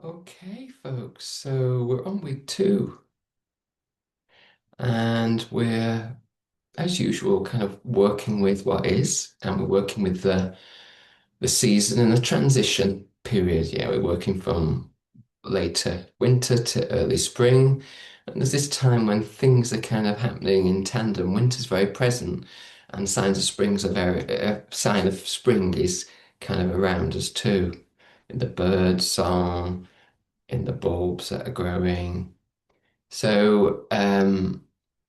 Okay, folks, so we're on week two, and we're, as usual, kind of working with what is, and we're working with the season and the transition period. Yeah, we're working from later winter to early spring, and there's this time when things are kind of happening in tandem. Winter's very present, and signs of springs are very, sign of spring is kind of around us too, in the bird song, in the bulbs that are growing. So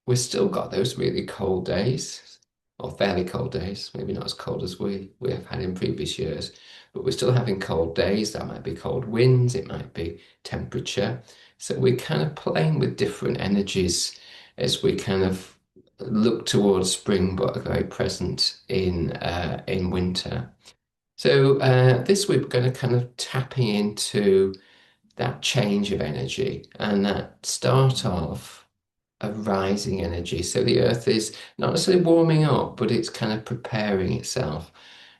we've still got those really cold days, or fairly cold days, maybe not as cold as we have had in previous years, but we're still having cold days. That might be cold winds, it might be temperature. So we're kind of playing with different energies as we kind of look towards spring, but are very present in winter. So this week we're going to kind of tapping into that change of energy and that start of a rising energy. So the earth is not necessarily warming up, but it's kind of preparing itself.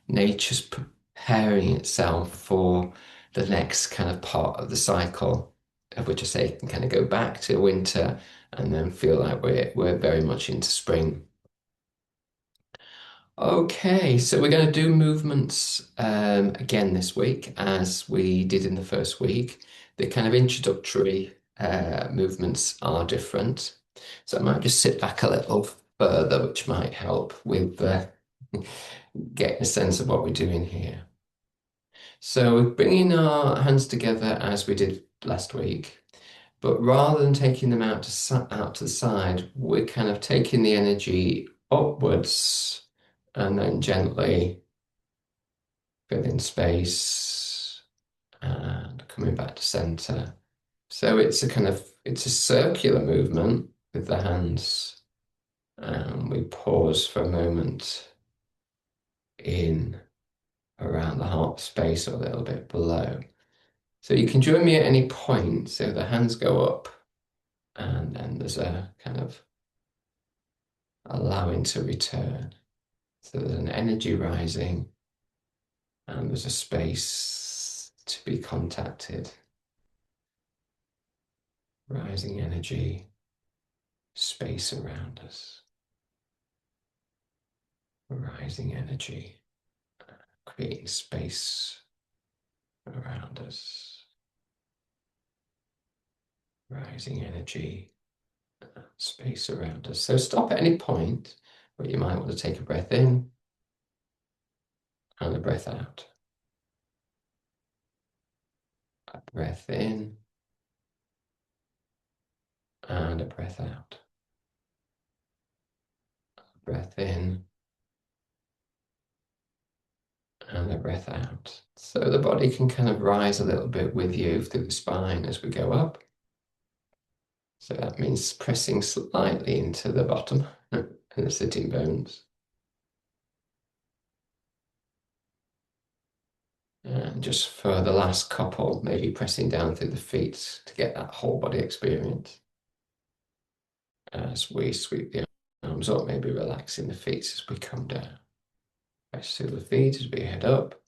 Nature's preparing itself for the next kind of part of the cycle, of which I say can kind of go back to winter and then feel like we're very much into spring. Okay, so we're going to do movements again this week, as we did in the first week. The kind of introductory movements are different. So I might just sit back a little further, which might help with getting a sense of what we're doing here. So we're bringing our hands together as we did last week, but rather than taking them out to the side, we're kind of taking the energy upwards and then gently filling space and coming back to center. So it's a circular movement with the hands, and we pause for a moment in around the heart space or a little bit below. So you can join me at any point. So the hands go up, and then there's a kind of allowing to return. So there's an energy rising, and there's a space to be contacted. Rising energy, space around us. Rising energy, creating space around us. Rising energy, space around us. So stop at any point where you might want to take a breath in and a breath out. A breath in and a breath out. A breath in and a breath out. So the body can kind of rise a little bit with you through the spine as we go up. So that means pressing slightly into the bottom and the sitting bones. And just for the last couple, maybe pressing down through the feet to get that whole body experience. As we sweep the arms up, maybe relaxing the feet as we come down. Press through the feet as we head up.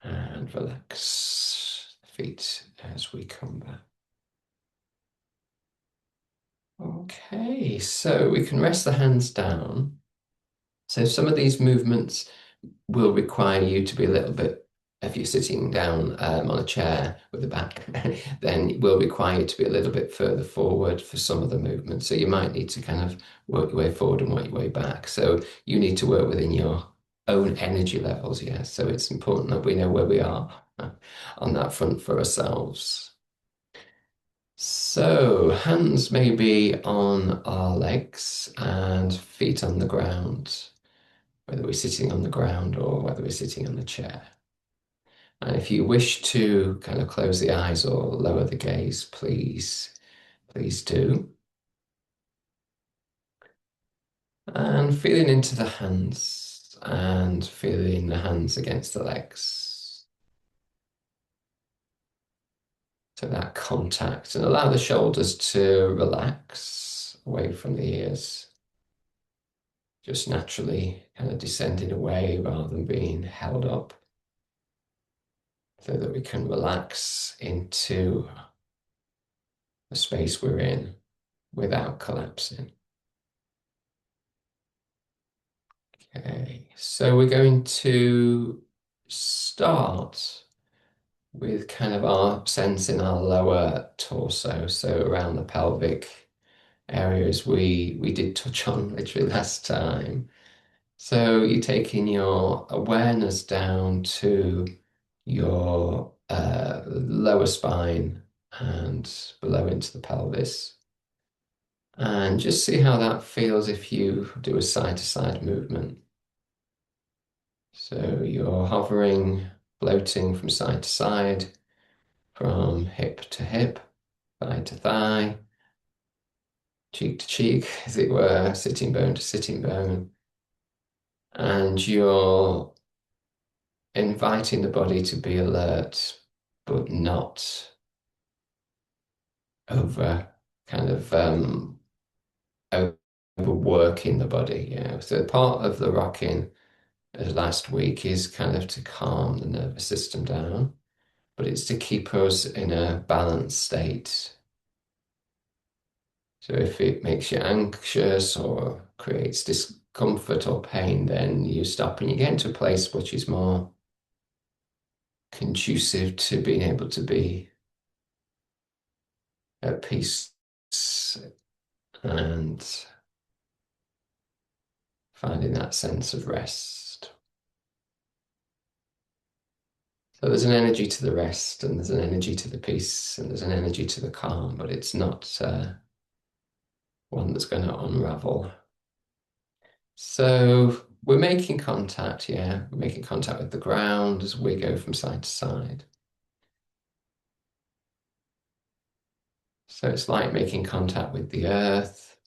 And relax the feet as we come back. Okay, so we can rest the hands down. So some of these movements will require you to be a little bit, if you're sitting down on a chair with the back, then it will require you to be a little bit further forward for some of the movements. So you might need to kind of work your way forward and work your way back. So you need to work within your own energy levels, yeah. So it's important that we know where we are on that front for ourselves. So hands may be on our legs and feet on the ground, whether we're sitting on the ground or whether we're sitting on the chair. And if you wish to kind of close the eyes or lower the gaze, please do. And feeling into the hands and feeling the hands against the legs. So that contact, and allow the shoulders to relax away from the ears. Just naturally kind of descending away rather than being held up. so that we can relax into the space we're in without collapsing. Okay, so we're going to start with kind of our sense in our lower torso, so around the pelvic areas we did touch on literally last time. So you're taking your awareness down to your lower spine and below into the pelvis. And just see how that feels if you do a side-to-side movement. So you're hovering, floating from side to side, from hip to hip, thigh to thigh, cheek to cheek, as it were, sitting bone to sitting bone. And you're inviting the body to be alert, but not over kind of overworking the body. Yeah. So part of the rocking last week is kind of to calm the nervous system down, but it's to keep us in a balanced state. So if it makes you anxious or creates discomfort or pain, then you stop and you get into a place which is more conducive to being able to be at peace and finding that sense of rest. So there's an energy to the rest, and there's an energy to the peace, and there's an energy to the calm, but it's not one that's going to unravel. So we're making contact, yeah. We're making contact with the ground as we go from side to side. So it's like making contact with the earth.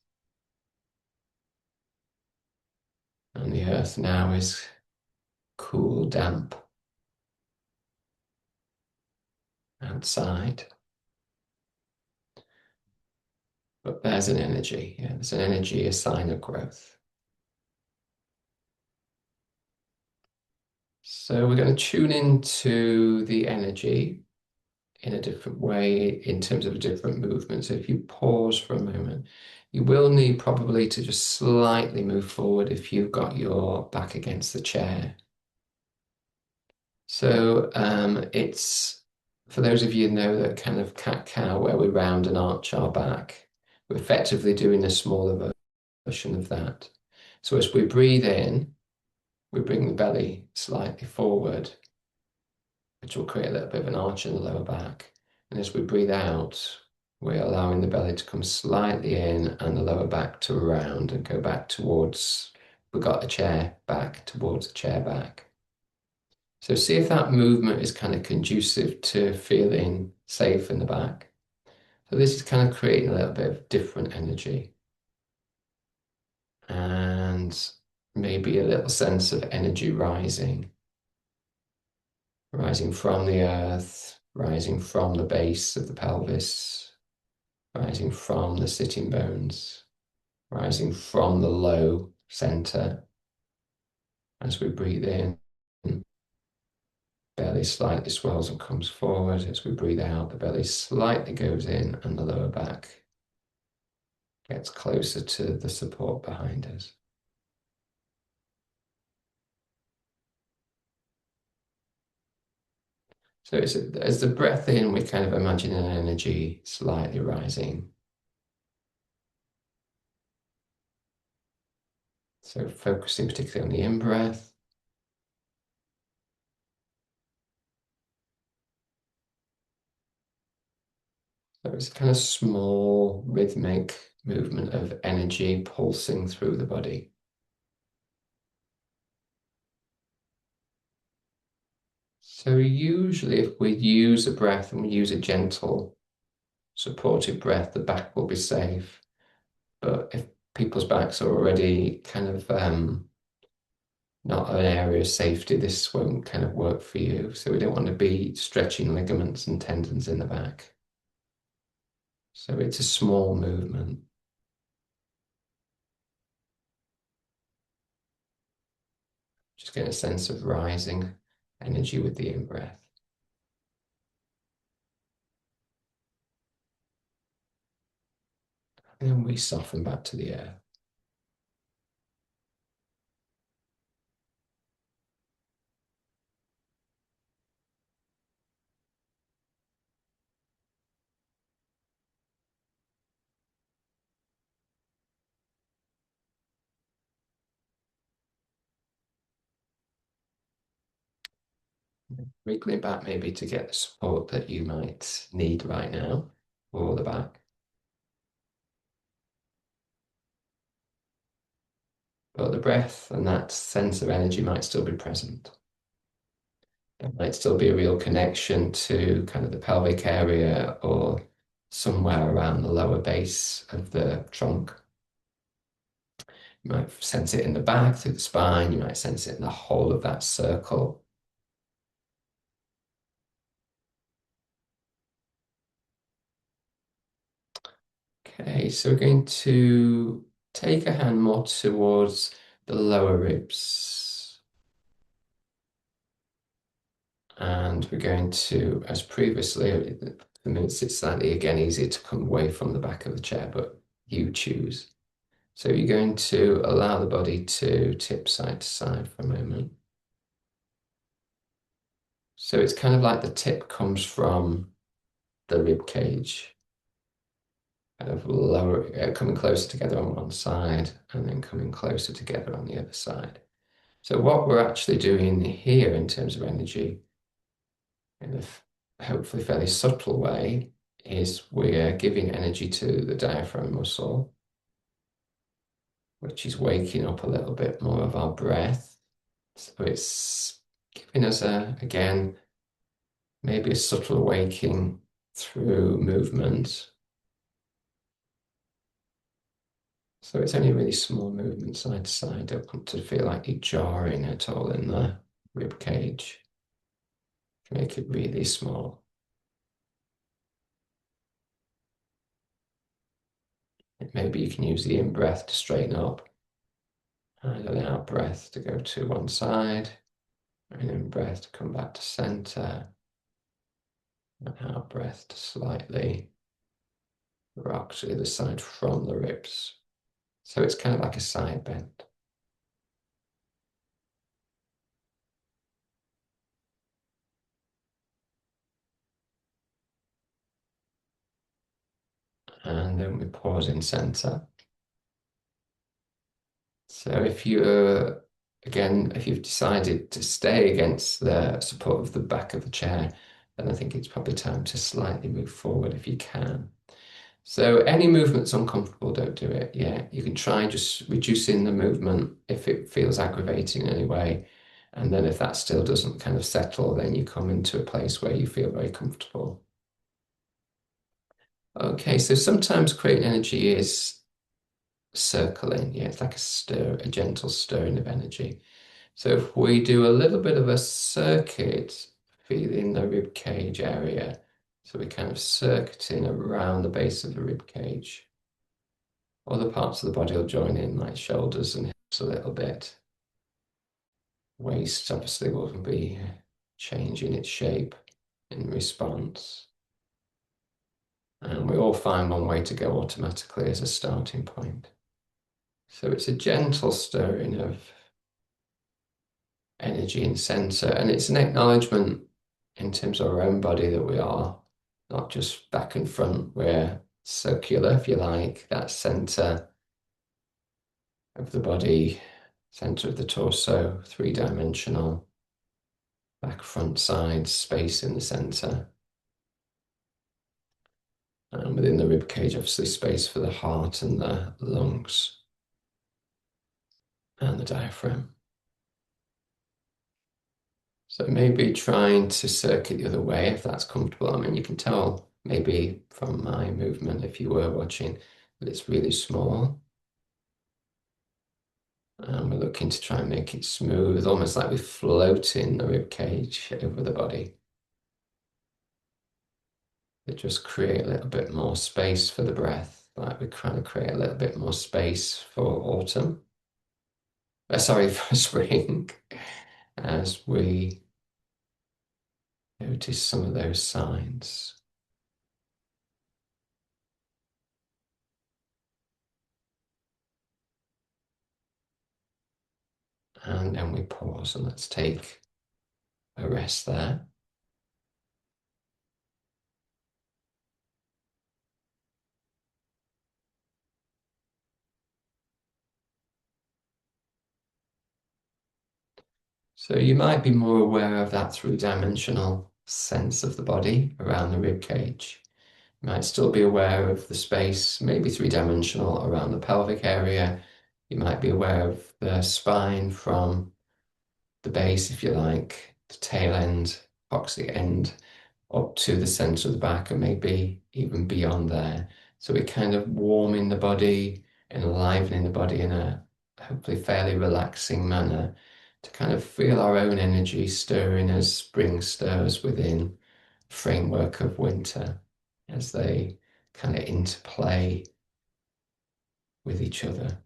And the earth now is cool, damp outside. But there's an energy, yeah. There's an energy, a sign of growth. So we're going to tune into the energy in a different way in terms of a different movement. So if you pause for a moment, you will need probably to just slightly move forward if you've got your back against the chair. So it's, for those of you who know that kind of cat-cow where we round and arch our back, we're effectively doing a smaller version of that. So as we breathe in, we bring the belly slightly forward, which will create a little bit of an arch in the lower back. And as we breathe out, we're allowing the belly to come slightly in and the lower back to round and go back towards, we got a chair back, towards the chair back. So see if that movement is kind of conducive to feeling safe in the back. So this is kind of creating a little bit of different energy and maybe a little sense of energy rising, rising from the earth, rising from the base of the pelvis, rising from the sitting bones, rising from the low center. As we breathe in, belly slightly swells and comes forward. As we breathe out, the belly slightly goes in and the lower back gets closer to the support behind us. So it's, as the breath in, we kind of imagine an energy slightly rising. So focusing particularly on the in-breath. So it's a kind of small rhythmic movement of energy pulsing through the body. So usually if we use a breath and we use a gentle, supportive breath, the back will be safe. But if people's backs are already kind of not an area of safety, this won't kind of work for you. So we don't want to be stretching ligaments and tendons in the back. So it's a small movement. Just get a sense of rising energy with the in-breath. and then we soften back to the earth. Wriggling back maybe to get the support that you might need right now for the back. But the breath and that sense of energy might still be present. There might still be a real connection to kind of the pelvic area or somewhere around the lower base of the trunk. You might sense it in the back through the spine. You might sense it in the whole of that circle. Okay, so we're going to take a hand more towards the lower ribs. And we're going to, as previously, for me, it's slightly again easier to come away from the back of the chair, but you choose. So you're going to allow the body to tip side to side for a moment. So it's kind of like the tip comes from the rib cage, kind of lower, coming closer together on one side and then coming closer together on the other side. So what we're actually doing here in terms of energy, in a hopefully fairly subtle way, is we're giving energy to the diaphragm muscle, which is waking up a little bit more of our breath. So it's giving us again, maybe a subtle awakening through movement. So it's only a really small movement side to side. Don't want to feel like you're jarring at all in the rib cage. Make it really small. Maybe you can use the in breath to straighten up and an out breath to go to one side, and in breath to come back to center, and out breath to slightly rock to the other side from the ribs. So it's kind of like a side bend. And then we pause in center. So if you're, again, if you've decided to stay against the support of the back of the chair, then I think it's probably time to slightly move forward if you can. So any movement that's uncomfortable, don't do it. Yeah, you can try just reducing the movement if it feels aggravating in any way. And then if that still doesn't kind of settle, then you come into a place where you feel very comfortable. Okay, so sometimes creating energy is circling. Yeah, it's like a stir, a gentle stirring of energy. So if we do a little bit of a circuit, feeling the rib cage area, so we're kind of circuiting around the base of the rib cage. Other parts of the body will join in, like shoulders and hips a little bit. Waist obviously will be changing its shape in response. And we all find one way to go automatically as a starting point. So it's a gentle stirring of energy and center, and it's an acknowledgement in terms of our own body that we are not just back and front, we're circular, if you like, that center of the body, center of the torso, three-dimensional, back, front, side, space in the center. And within the rib cage, obviously, space for the heart and the lungs and the diaphragm. So maybe trying to circuit the other way if that's comfortable. I mean, you can tell maybe from my movement, if you were watching, that it's really small. And we're looking to try and make it smooth, almost like we're floating the rib cage over the body. But just create a little bit more space for the breath, like we're trying to create a little bit more space for autumn. Sorry, for spring, as we notice some of those signs. And then we pause and let's take a rest there. So you might be more aware of that three-dimensional sense of the body around the rib cage. You might still be aware of the space, maybe three-dimensional around the pelvic area. You might be aware of the spine from the base, if you like, the tail end, opposite end, up to the center of the back, and maybe even beyond there. So we're kind of warming the body and enlivening the body in a hopefully fairly relaxing manner to kind of feel our own energy stirring as spring stirs within the framework of winter as they kind of interplay with each other.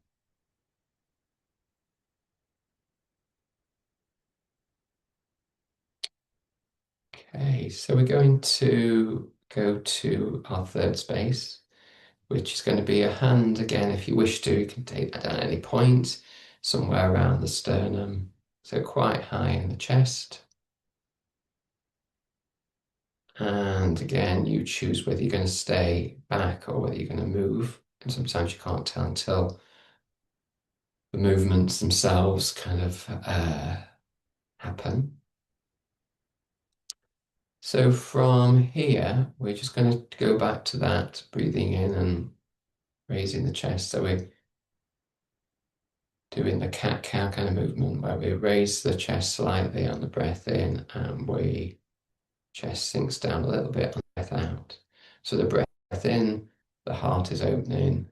Okay, so we're going to go to our third space, which is going to be a hand again. If you wish to, you can take that at any point, somewhere around the sternum, so quite high in the chest. And again, you choose whether you're going to stay back or whether you're going to move. And sometimes you can't tell until the movements themselves kind of happen. So from here, we're just going to go back to that breathing in and raising the chest. So we're doing the cat-cow kind of movement where we raise the chest slightly on the breath in and we chest sinks down a little bit on the breath out. So the breath in, the heart is opening,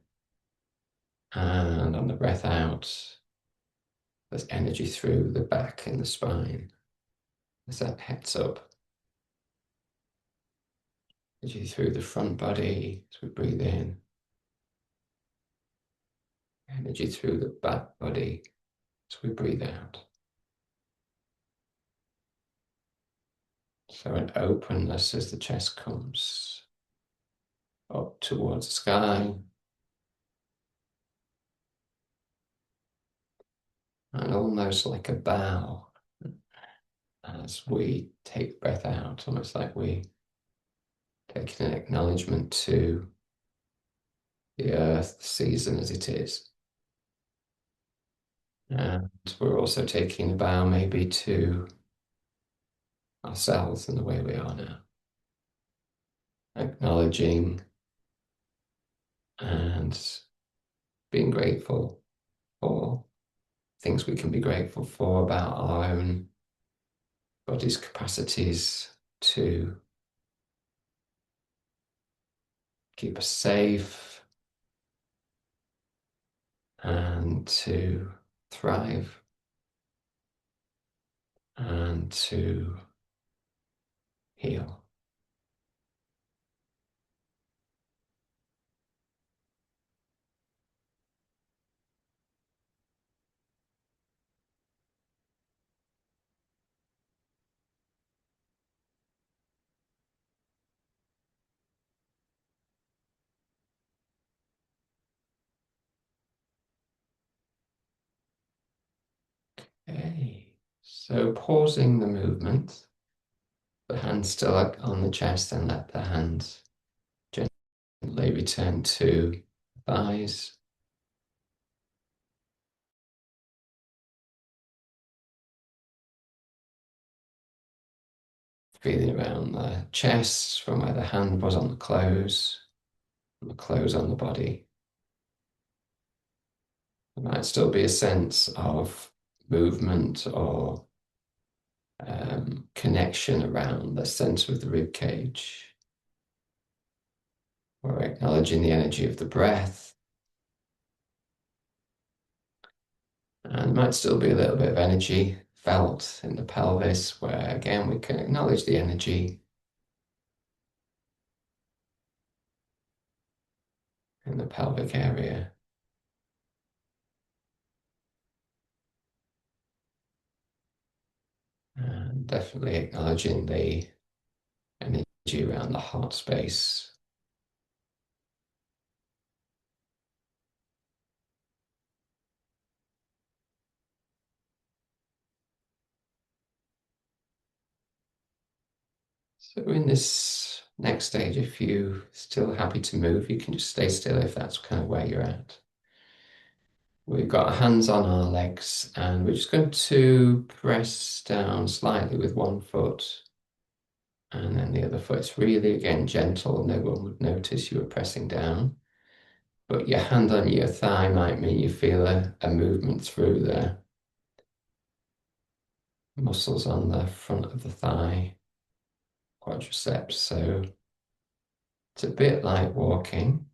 and on the breath out, there's energy through the back and the spine as that heads up. Energy through the front body as we breathe in. Energy through the back body as we breathe out. So an openness as the chest comes up towards the sky. And almost like a bow as we take breath out, almost like we take an acknowledgement to the earth, the season as it is. And we're also taking a bow maybe to ourselves in the way we are now, acknowledging and being grateful for things we can be grateful for about our own body's capacities to keep us safe and to thrive and to heal. Okay, so pausing the movement, the hands still on the chest, and let the hands gently return to thighs. Feeling around the chest from where the hand was on the clothes on the body. There might still be a sense of movement or connection around the center of the rib cage. We're acknowledging the energy of the breath. And there might still be a little bit of energy felt in the pelvis, where again we can acknowledge the energy in the pelvic area. And definitely acknowledging the energy around the heart space. So in this next stage, if you're still happy to move, you can just stay still if that's kind of where you're at. We've got our hands on our legs and we're just going to press down slightly with one foot and then the other foot. It's really, again, gentle. No one would notice you were pressing down. But your hand on your thigh might mean you feel a movement through the muscles on the front of the thigh, quadriceps. So it's a bit like walking,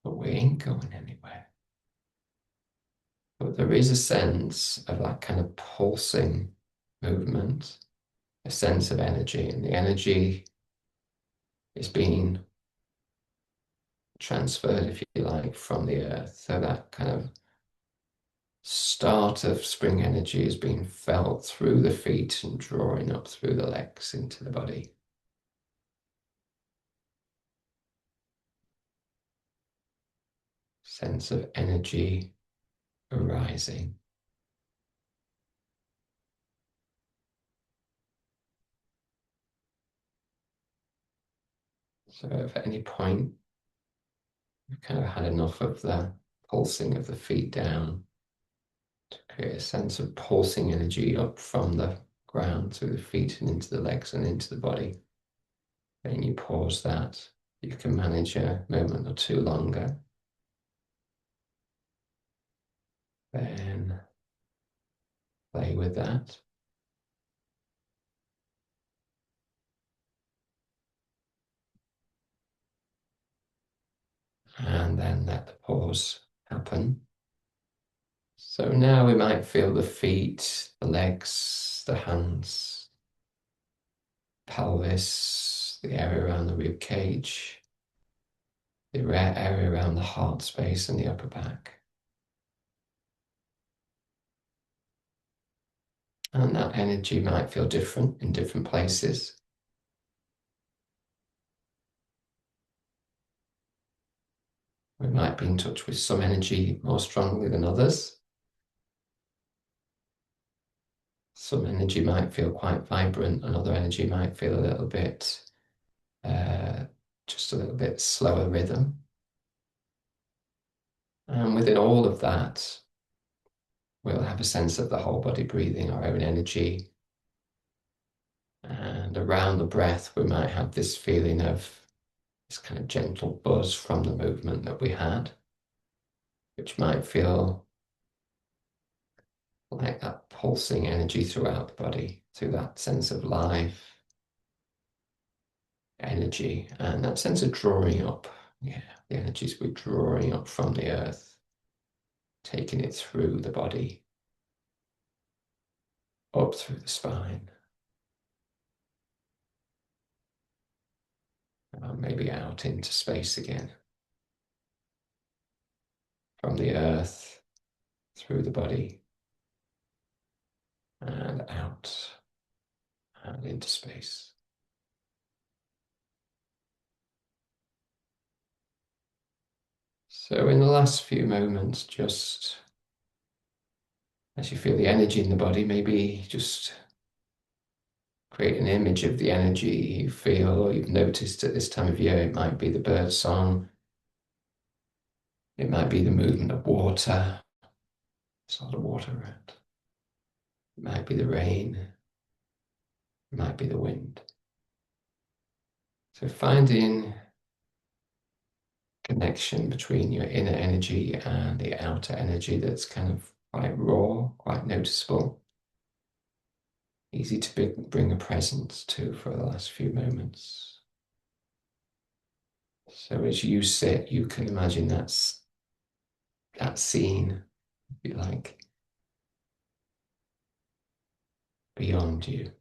but we ain't going anywhere. But there is a sense of that kind of pulsing movement, a sense of energy, and the energy is being transferred, if you like, from the earth. So that kind of start of spring energy is being felt through the feet and drawing up through the legs into the body. Sense of energy arising. So if at any point you've kind of had enough of the pulsing of the feet down, to create a sense of pulsing energy up from the ground through the feet and into the legs and into the body, then you pause that. You can manage a moment or two longer. Then play with that. And then let the pause happen. So now we might feel the feet, the legs, the hands, pelvis, the area around the rib cage, the area around the heart space and the upper back. And that energy might feel different in different places. We might be in touch with some energy more strongly than others. Some energy might feel quite vibrant, and other energy might feel a little bit, uh, just a little bit slower rhythm. And within all of that, we'll have a sense of the whole body breathing our own energy. And around the breath, we might have this feeling of this kind of gentle buzz from the movement that we had, which might feel like that pulsing energy throughout the body, through that sense of life, energy, and that sense of drawing up. Yeah, the energies we're drawing up from the earth, taking it through the body, up through the spine, and maybe out into space again. From the earth, through the body, and out and into space. So in the last few moments, just as you feel the energy in the body, maybe just create an image of the energy you feel or you've noticed at this time of year. It might be the bird song. It might be the movement of water. There's a lot of water around. It might be the rain. It might be the wind. So finding connection between your inner energy and the outer energy that's kind of quite raw, quite noticeable. Easy to bring a presence to for the last few moments. So as you sit, you can imagine that scene, if you like, beyond you.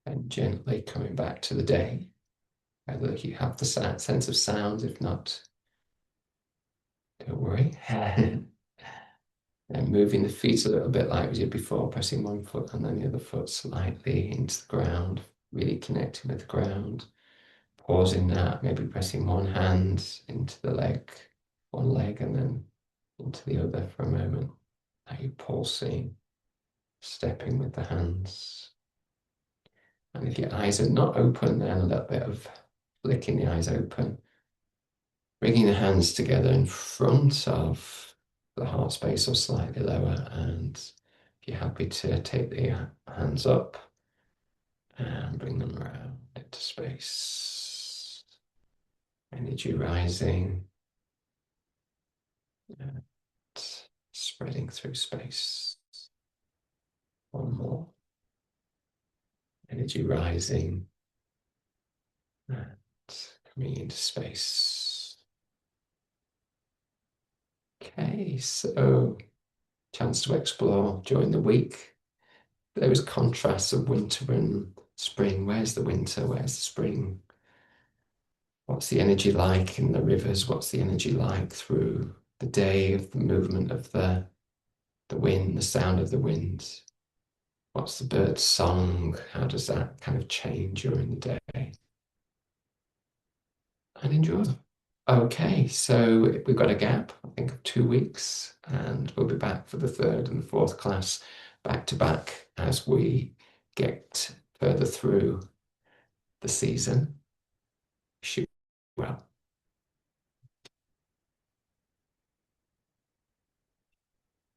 And gently coming back to the day, whether you have the sense of sound, if not, don't worry. And moving the feet a little bit like we did before, pressing one foot and then the other foot slightly into the ground, really connecting with the ground. Pausing that, maybe pressing one hand into the leg, one leg, and then into the other for a moment. Are you pulsing, stepping with the hands? And if your eyes are not open, then a little bit of flicking the eyes open, bringing the hands together in front of the heart space or slightly lower. And if you're happy to take the hands up and bring them around into space. Energy rising and spreading through space. One more. Energy rising and coming into space. Okay, so chance to explore during the week. Those contrasts of winter and spring. Where's the winter? Where's the spring? What's the energy like in the rivers? What's the energy like through the day of the movement of the wind, the sound of the wind? What's the bird's song? How does that kind of change during the day? And enjoy. Okay, so we've got a gap, I think, of 2 weeks, and we'll be back for the third and the fourth class back to back as we get further through the season. Shoot well.